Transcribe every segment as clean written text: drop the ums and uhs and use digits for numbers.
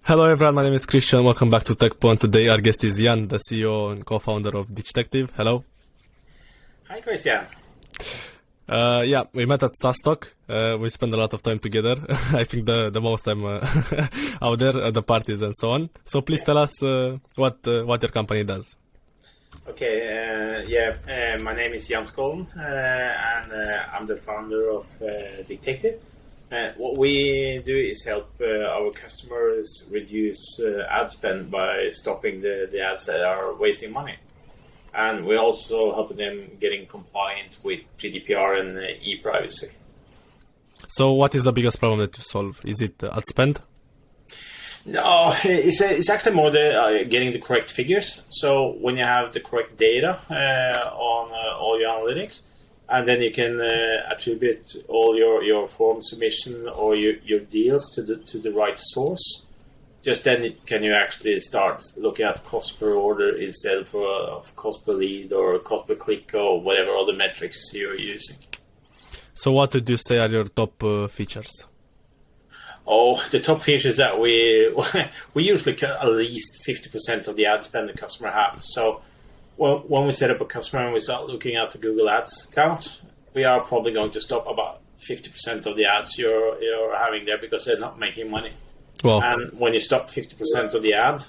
Hello everyone, my name is Christian. Welcome back to Tekpon. Today our guest is Yann, the CEO and co-founder of Digtective. Hello. Hi, Christian. We met at SaaStock. We spent a lot of time together. I think the most time out there at the parties and so on. So please tell us what your company does. Okay, my name is Yann A, and I'm the founder of Digtective. What we do is help our customers reduce ad spend by stopping the ads that are wasting money. And we're also helping them getting compliant with GDPR and e-privacy. So what is the biggest problem that you solve? Is it ad spend? No, it's actually more the getting the correct figures. So when you have the correct data on all your analytics, and then you can attribute all your form submission or your deals to the right source. Just then can you actually start looking at cost per order instead of cost per lead or cost per click or whatever other metrics you're using. So what would you say are your top features? Oh, the top features that we usually cut at least 50% of the ad spend the customer has. So when we set up a customer and we start looking at the Google Ads account, we are probably going to stop about 50% of the ads you're having there because they're not making money. Well, and when you stop 50% of the ad,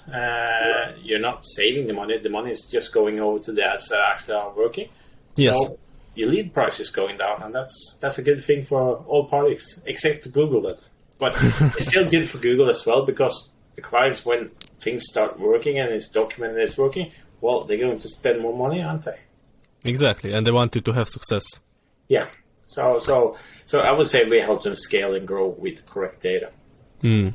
you're not saving the money. The money is just going over to the ads that actually are working. Yes. So your lead price is going down, and that's a good thing for all parties except Google. But it's still good for Google as well because the clients, when things start working and it's documented and it's working, well, they're going to spend more money, aren't they? Exactly, and they want you to have success. Yeah. So I would say we help them scale and grow with correct data. It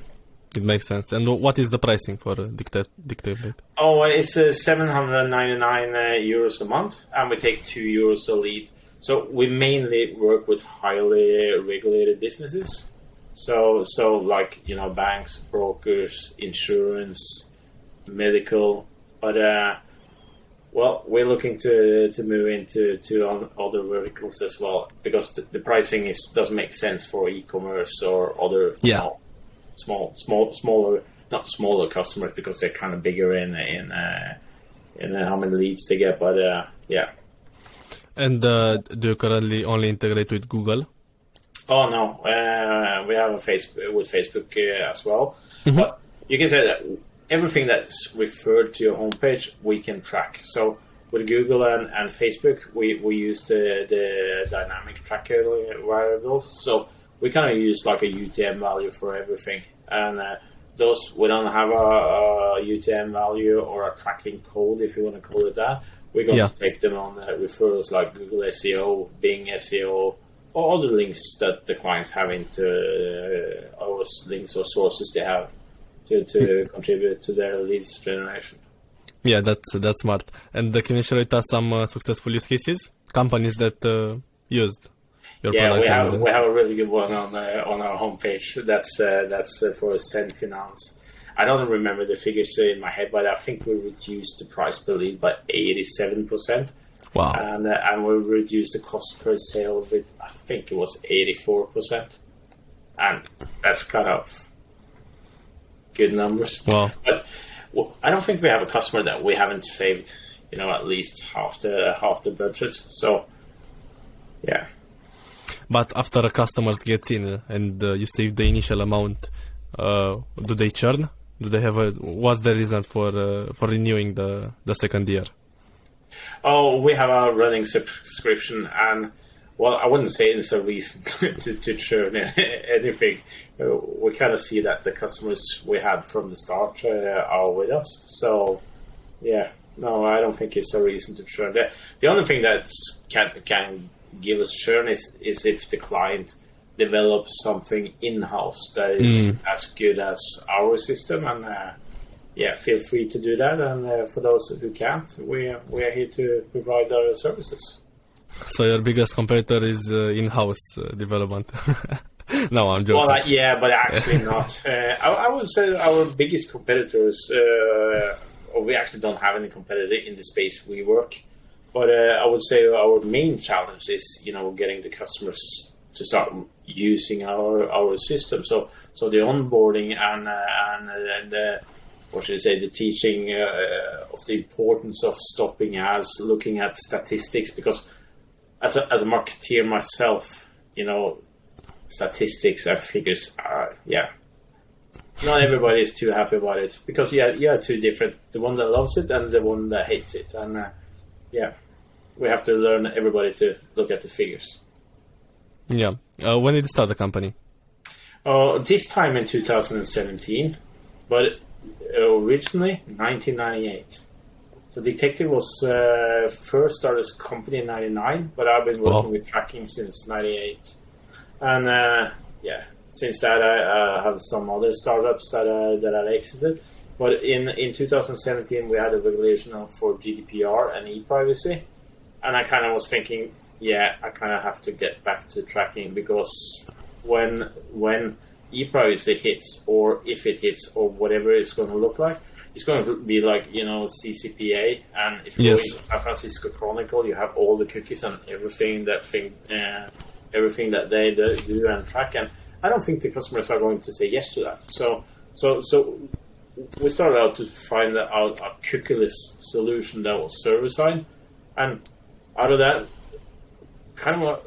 makes sense. And what is the pricing for Digtective? Oh, it's 799 euros a month, and we take €2 a lead. So we mainly work with highly regulated businesses. So like, banks, brokers, insurance, medical, but we're looking to move into other verticals as well because the pricing doesn't make sense for e-commerce or other smaller, not smaller customers because they're kind of bigger in how many leads they get, but yeah. And do you currently only integrate with Google? Oh no, we have a Facebook as well. Mm-hmm. But you can say that everything that's referred to your homepage we can track. So with Google and Facebook, we use the dynamic tracker variables. So we kind of use like a UTM value for everything, and those we don't have a UTM value or a tracking code, if you want to call it that. We're going to take them on referrals like Google SEO, Bing SEO, or other links that the clients have into our links or sources they have to contribute to their leads generation. Yeah, that's smart. And can you share with us some successful use cases, companies that used your product? Yeah, we have a really good one on our homepage. That's for Send Finance. I don't remember the figures in my head, but I think we reduced the price per lead by 87%. Wow. And we reduced the cost per sale with, I think it was 84%. And that's kind of good numbers. Wow. But I don't think we have a customer that we haven't saved, at least half the budget. So, yeah. But after customers get in and you save the initial amount, do they churn? Do they have what's the reason for renewing the second year? Oh, we have a running subscription, and I wouldn't say it's a reason to churn anything. We kind of see that the customers we had from the start are with us. So, yeah, no, I don't think it's a reason to churn. The only thing that can give us churn is if the client develops something in-house that is as good as our system, and feel free to do that. And for those who can't, we are here to provide our services. So your biggest competitor is in-house development. No, I'm joking. Well, but actually not. I would say our biggest competitors, or we actually don't have any competitor in the space we work. But I would say our main challenge is, getting the customers to start using our system. So the onboarding and the what should I say, the teaching of the importance of stopping ads, looking at statistics, because as a marketeer myself, statistics and figures are, not everybody is too happy about it, because you are two different, the one that loves it and the one that hates it, and we have to learn everybody to look at the figures. When did you start the company? This time in 2017, but originally 1998. So Digtective was first started as a company in 99, but I've been working with tracking since 98. And since that I have some other startups that I exited. But in 2017 we had a regulation for GDPR and e-privacy, and I kind of was thinking, I kind of have to get back to tracking, because when e-privacy hits, or if it hits, or whatever it's going to look like, it's going to be like, CCPA, and if you go into San Francisco Chronicle, you have all the cookies and everything that they do and track, and I don't think the customers are going to say yes to that. So we started out to find out a cookieless solution that was server-side, and out of that, kind of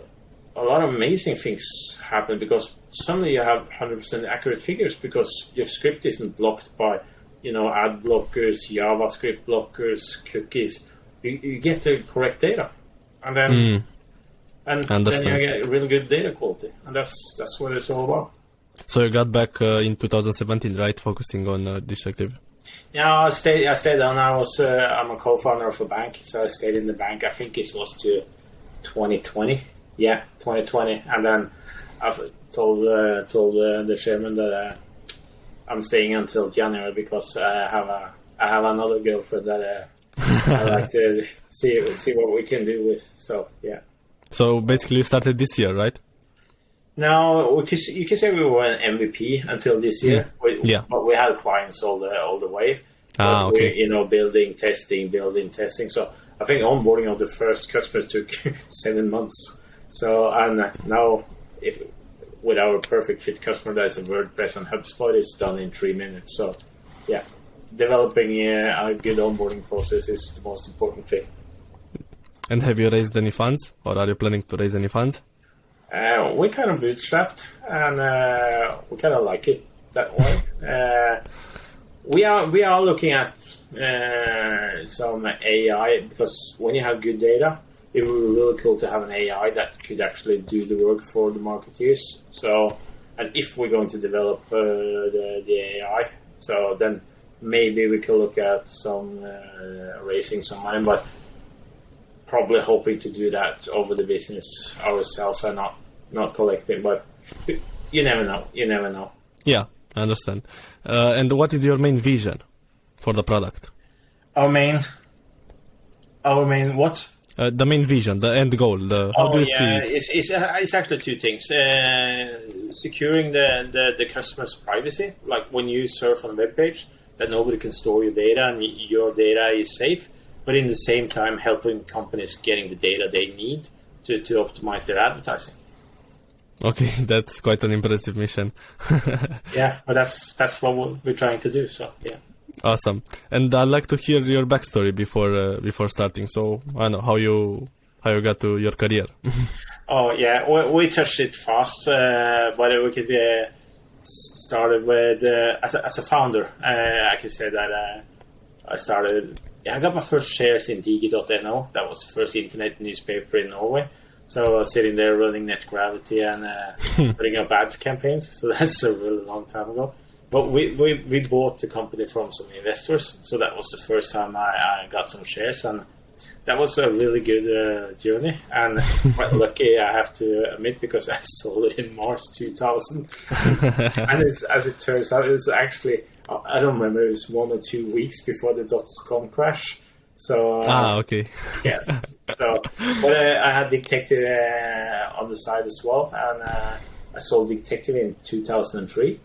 a lot of amazing things happen, because suddenly you have 100% accurate figures, because your script isn't blocked by, ad blockers, JavaScript blockers, cookies. You get the correct data, and then then you get really good data quality, and that's what it's all about. So you got back in 2017, right? Focusing on Digtective. Yeah, I stayed on. I'm a co-founder of a bank, so I stayed in the bank. I think it was to 2020. Yeah, 2020, and then I've told the chairman that I'm staying until January, because I have another girlfriend that I like to see what we can do with. So yeah. So basically, you started this year, right? No, you could say we were an MVP until this year. But we had clients all the way. Okay. We, building, testing. So I think onboarding of the first customers took 7 months. So, and now, with our perfect fit customer that is a WordPress and HubSpot, it's done in 3 minutes. So, developing a good onboarding process is the most important thing. And have you raised any funds, or are you planning to raise any funds? We kind of bootstrapped, and we kind of like it that way. We are looking at some AI, because when you have good data, it would be really cool to have an AI that could actually do the work for the marketeers. So, and if we're going to develop the AI, so then maybe we could look at some raising some money, but probably hoping to do that over the business ourselves and not collecting. But you never know. Yeah, I understand. And what is your main vision for the product? Our main what? The main vision, the end goal. How do you see it? It's actually two things. Securing the customer's privacy, like when you surf on a web page, that nobody can store your data and your data is safe. But in the same time, helping companies getting the data they need to optimize their advertising. Okay, that's quite an impressive mission. Yeah, but that's what we're trying to do. So yeah. Awesome. And I'd like to hear your backstory before starting. So I don't know how you got to your career. Oh yeah, we touched it fast, but we could started with as a founder. I could say that I started. I got my first shares in digi.no. That was the first internet newspaper in Norway. So I was sitting there running Net Gravity and putting up ads campaigns. So that's a really long time ago. But we bought the company from some investors. So that was the first time I got some shares. And that was a really good journey. And quite lucky, I have to admit, because I sold it in March 2000. And as it turns out, it was actually... I don't remember, it was 1 or 2 weeks before the .com crash. So okay. Yes. So, but I had Digtective on the side as well, and I sold Digtective in 2003,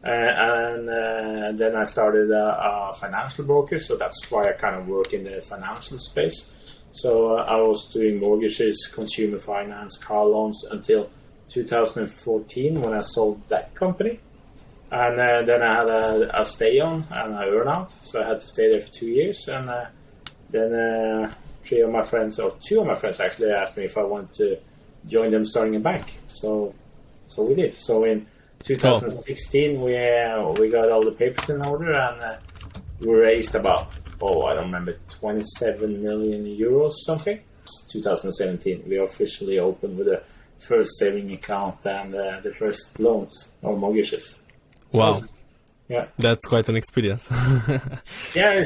and then I started a financial broker. So that's why I kind of work in the financial space. So I was doing mortgages, consumer finance, car loans until 2014 when I sold that company. And then I had a stay on and a earn out. So I had to stay there for 2 years. And then two of my friends actually asked me if I wanted to join them starting a bank. So we did. So in 2016, we got all the papers in order, and we raised about, I don't remember, 27 million euros something. 2017, we officially opened with the first saving account and the first loans or mortgages. Wow. Yeah, that's quite an experience. Yeah,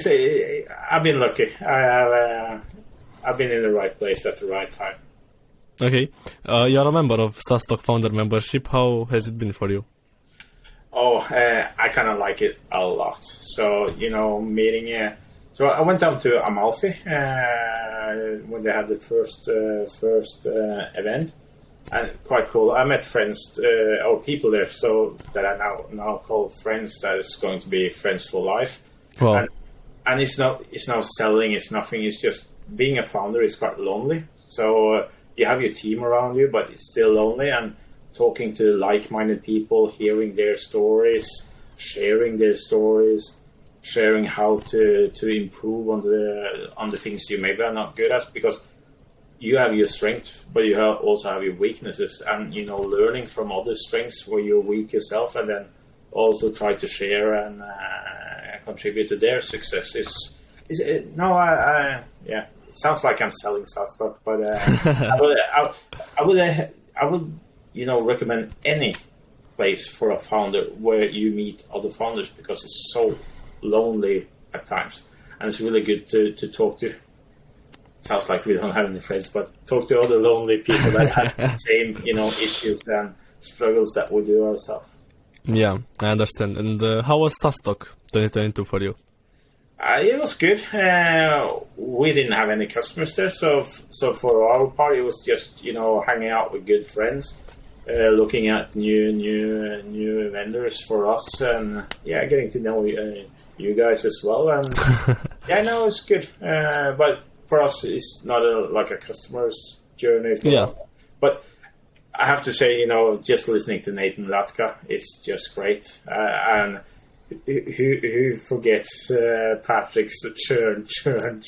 I've been lucky. I've been in the right place at the right time. Okay. You're a member of SaaStock founder membership. How has it been for you? I kind of like it a lot. So, meeting... So I went down to Amalfi when they had the first event. And quite cool. I met friends or people there, so that I now call friends. That is going to be friends for life. Wow. And it's not selling. It's nothing. It's just being a founder is quite lonely. So you have your team around you, but it's still lonely. And talking to like-minded people, hearing their stories, sharing their stories, sharing how to improve on the things you maybe are not good at, because you have your strength, but you also have your weaknesses, and learning from other strengths where you're weak yourself, and then also try to share and contribute to their success. It sounds like I'm selling SaaStock, but I would recommend any place for a founder where you meet other founders, because it's so lonely at times, and it's really good to talk to. Sounds like we don't have any friends, but talk to other lonely people that have the same, issues and struggles that we do ourselves. Yeah, I understand. And how was SaaStock 2022 for you? It was good. We didn't have any customers there, so for our part, it was just hanging out with good friends, looking at new vendors for us, and getting to know you guys as well. And it's good. But for us, it's not like a customer's journey for us. But I have to say, just listening to Nathan Latka, it's just great. And who forgets Patrick's churn? I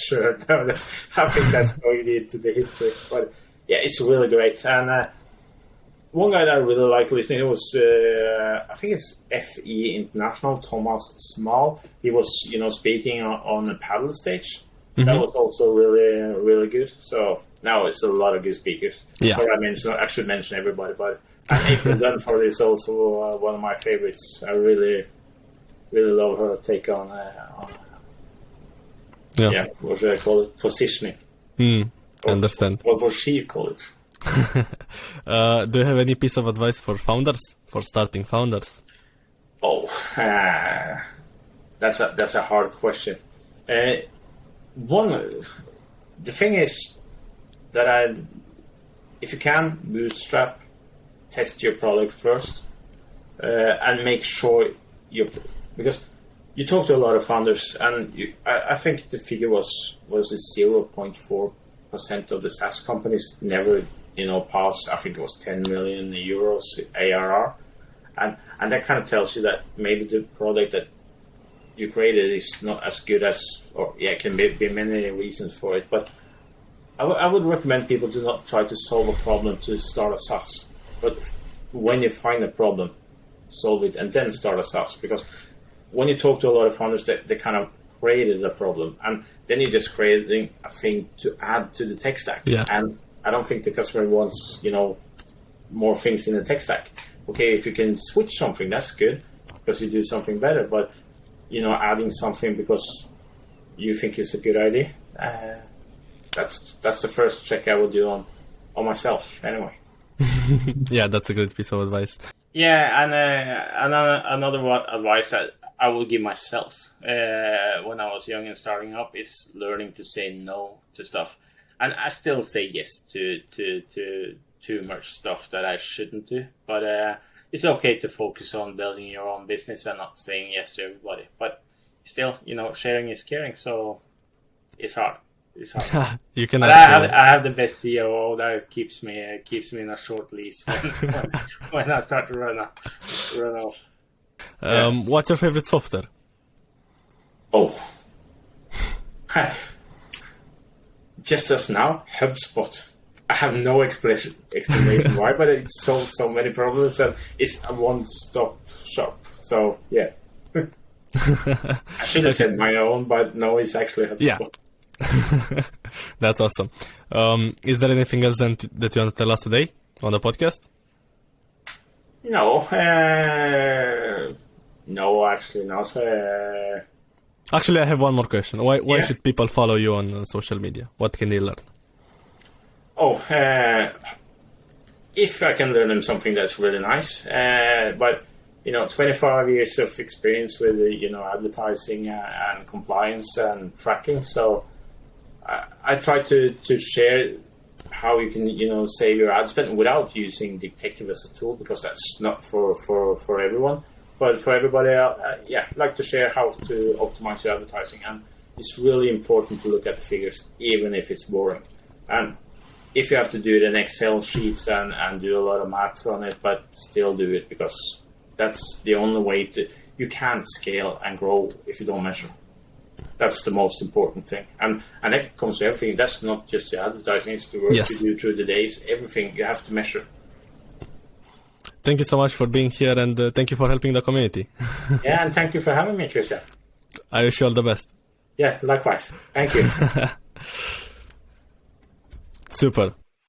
think that's going into the history. But it's really great. And one guy that I really like listening to was, I think it's FE International, Thomas Small. He was, speaking on the paddle stage. Mm-hmm. That was also really, really good. So now it's a lot of good speakers. Yeah. Sorry, I should mention everybody, but April Dunford is also one of my favorites. I really, really love her take on what should I call it? Positioning. I understand. What would she call it? Do you have any piece of advice for starting founders? That's a hard question. The thing is that if you can, bootstrap, test your product first, and make sure because you talk to a lot of founders, and I think the figure was 0.4% of the SaaS companies never pass. I think it was 10 million euros ARR, and that kind of tells you that maybe the product that you created is not as good as, can be many reasons for it. But I would recommend people to not try to solve a problem to start a SaaS. But when you find a problem, solve it and then start a SaaS. Because when you talk to a lot of founders, they kind of created a problem, and then you're just creating a thing to add to the tech stack. Yeah. And I don't think the customer wants, more things in the tech stack. Okay, if you can switch something, that's good, because you do something better. But adding something because you think it's a good idea, that's the first check I would do on myself anyway. Yeah, that's a good piece of advice. Yeah, and another advice that I would give myself when I was young and starting up is learning to say no to stuff. And I still say yes to too much stuff that I shouldn't do, but it's okay to focus on building your own business and not saying yes to everybody. But still, sharing is caring, so it's hard. Is how. You can But ask I have the best COO that keeps me in a short leash when I start to run off. What's your favorite software? Oh, just as now, HubSpot. I have no explanation why, but it solves so many problems and it's a one-stop shop. So yeah, I should have said my own, but no, it's actually HubSpot. Yeah. That's awesome. Is there anything else that you want to tell us today on the podcast? No, no, actually not. Actually, I have one more question. Why should people follow you on social media? What can they learn? Oh, if I can learn them something that's really nice. But 25 years of experience with advertising and compliance and tracking. So I try to share how you can save your ad spend without using Digtective as a tool, because that's not for everyone. But for everybody else, I'd like to share how to optimize your advertising. And it's really important to look at the figures, even if it's boring. And if you have to do it in Excel sheets and do a lot of maths on it, but still do it, because that's the only way you can't scale and grow if you don't measure. That's the most important thing. And that comes to everything. That's not just the advertising, it's the work you do through the days. Everything you have to measure. Thank you so much for being here, and thank you for helping the community. Yeah, and thank you for having me, Christian. I wish you all the best. Yeah, likewise. Thank you. Super.